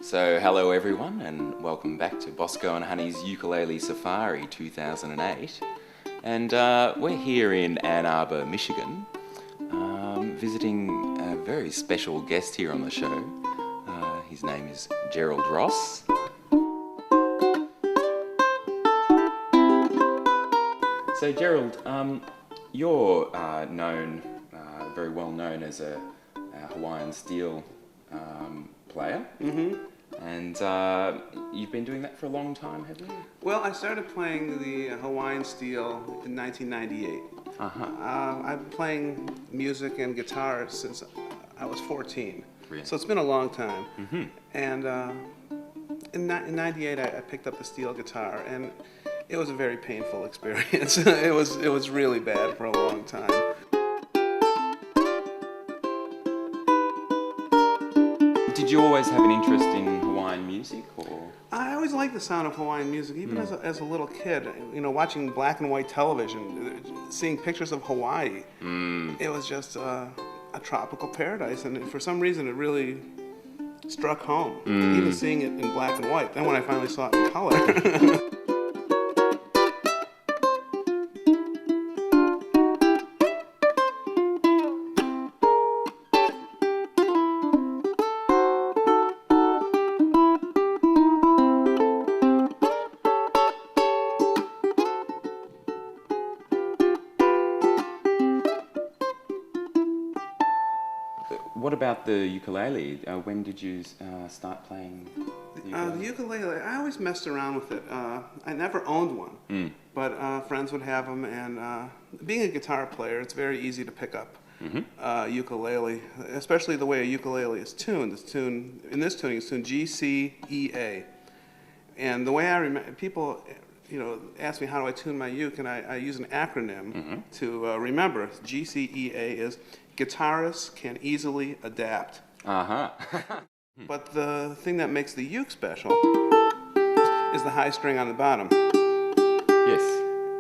So hello everyone and welcome back to Bosko and Honey's Ukulele Safari 2008, and we're here in Ann Arbor, Michigan, visiting a very special guest here on the show. His name is GERALD ROSS. So GERALD, you're very well known as a Hawaiian steel player. Mm-hmm. And you've been doing that for a long time, have you? Well, I started playing the Hawaiian steel in 1998. I've been playing music and guitar since I was 14. Really? So it's been a long time. Mm-hmm. And in 98, I picked up the steel guitar, and it was a very painful experience. It was really bad for a long time. Did you always have an interest in Hawaiian music, or? I always liked the sound of Hawaiian music, even as a little kid. You know, watching black and white television, seeing pictures of Hawaii. It was just a tropical paradise, and for some reason it really struck home. Even seeing it in black and white. Then when I finally saw it in color. What about the ukulele? When did you start playing the ukulele? The ukulele, I always messed around with it. I never owned one, but friends would have them, and being a guitar player, it's very easy to pick up ukulele, especially the way a ukulele is tuned. In this tuning, it's tuned G, C, E, A. And the way I remember, people, ask me how do I tune my uke, and I use an acronym to remember. G, C, E, A is guitarists can easily adapt. But the thing that makes the uke special is the high string on the bottom. Yes.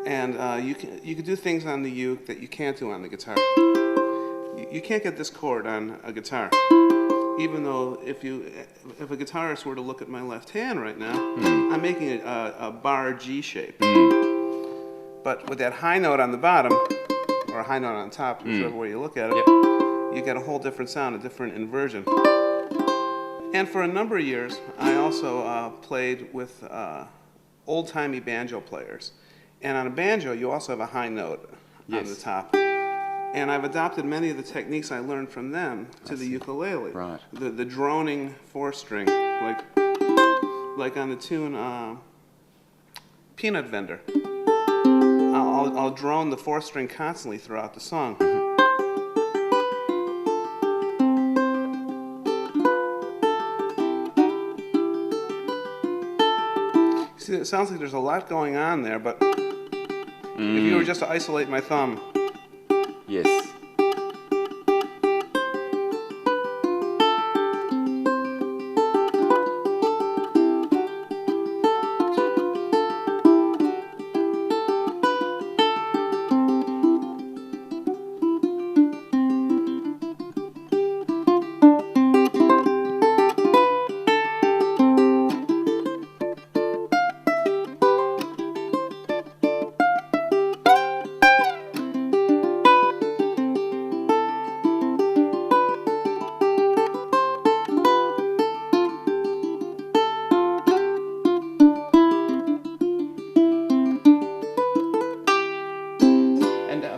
And you can do things on the uke that you can't do on the guitar. You can't get this chord on a guitar. Even though if a guitarist were to look at my left hand right now, I'm making a bar G shape. But with that high note on the bottom, or a high note on top, whichever way you look at it, you get a whole different sound, a different inversion. And for a number of years, I also played with old-timey banjo players. And on a banjo, you also have a high note on the top. And I've adopted many of the techniques I learned from them to the ukulele. Right. The droning four string, like on the tune Peanut Vendor. I'll drone the fourth string constantly throughout the song. See, it sounds like there's a lot going on there, but if you were just to isolate my thumb. Yes.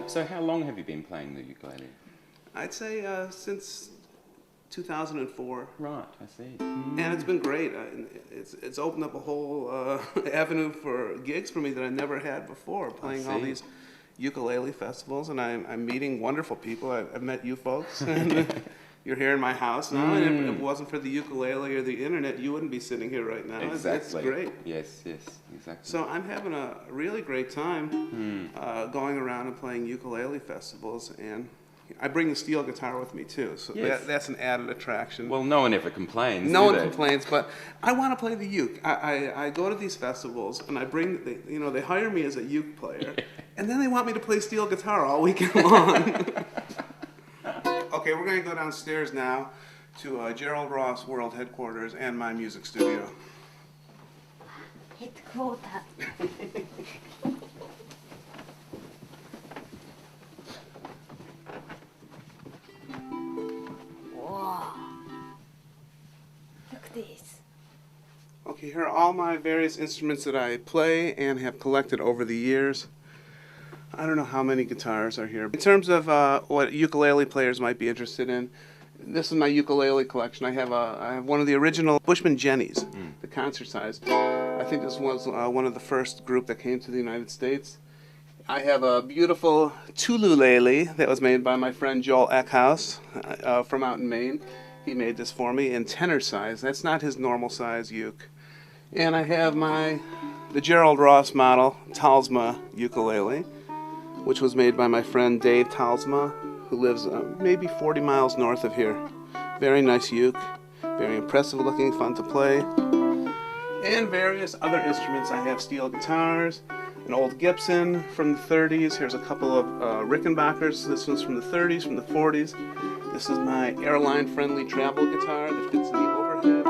So how long have you been playing the ukulele? I'd say since 2004. Right, I see. And it's been great. It's opened up a whole avenue for gigs for me that I never had before, playing all these ukulele festivals, and I'm meeting wonderful people. I've met you folks, and you're here in my house now, and if it wasn't for the ukulele or the internet, you wouldn't be sitting here right now. Exactly. It's great. Yes, exactly. So I'm having a really great time going around and playing ukulele festivals, and I bring the steel guitar with me too, so Yes. that's an added attraction. Well, no one ever complains. No do one they? complains, but I want to play the uke. I go to these festivals and I bring, they hire me as a uke player, and then they want me to play steel guitar all weekend long. Okay, we're going to go downstairs now to Gerald Ross World Headquarters and my music studio. Headquarter. Wow. Look at this. Okay, here are all my various instruments that I play and have collected over the years. I don't know how many guitars are here. In terms of what ukulele players might be interested in, this is my ukulele collection. I have one of the original Bushman Jennies, the concert size. I think this was one of the first group that came to the United States. I have a beautiful Tululele that was made by my friend Joel Eckhouse from out in Maine. He made this for me in tenor size. That's not his normal size uke. And I have the Gerald Ross model Talsma ukulele, which was made by my friend Dave Talsma, who lives maybe 40 miles north of here. Very nice uke, very impressive looking, fun to play. And various other instruments. I have steel guitars, an old Gibson from the 30s. Here's a couple of Rickenbackers. This one's from the 30s, from the 40s. This is my airline-friendly travel guitar that fits in the overhead.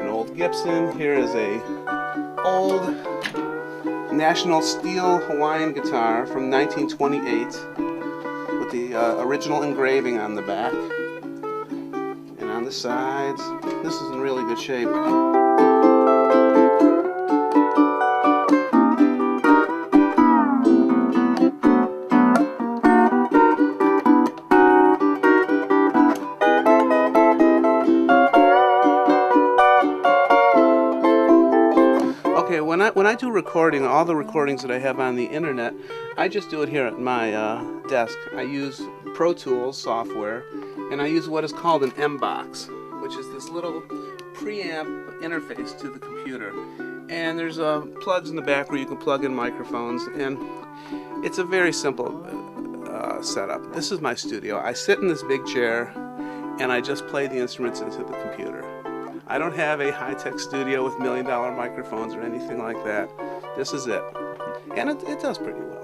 An old Gibson. Here is a old National Steel Hawaiian guitar from 1928 with the original engraving on the back and on the sides. This is in really good shape. Okay, when I do recording, all the recordings that I have on the internet, I just do it here at my desk. I use Pro Tools software, and I use what is called an M-Box, which is this little preamp interface to the computer. And there's plugs in the back where you can plug in microphones, and it's a very simple setup. This is my studio. I sit in this big chair, and I just play the instruments into the computer. I don't have a high-tech studio with $1 million microphones or anything like that. This is it. And it does pretty well.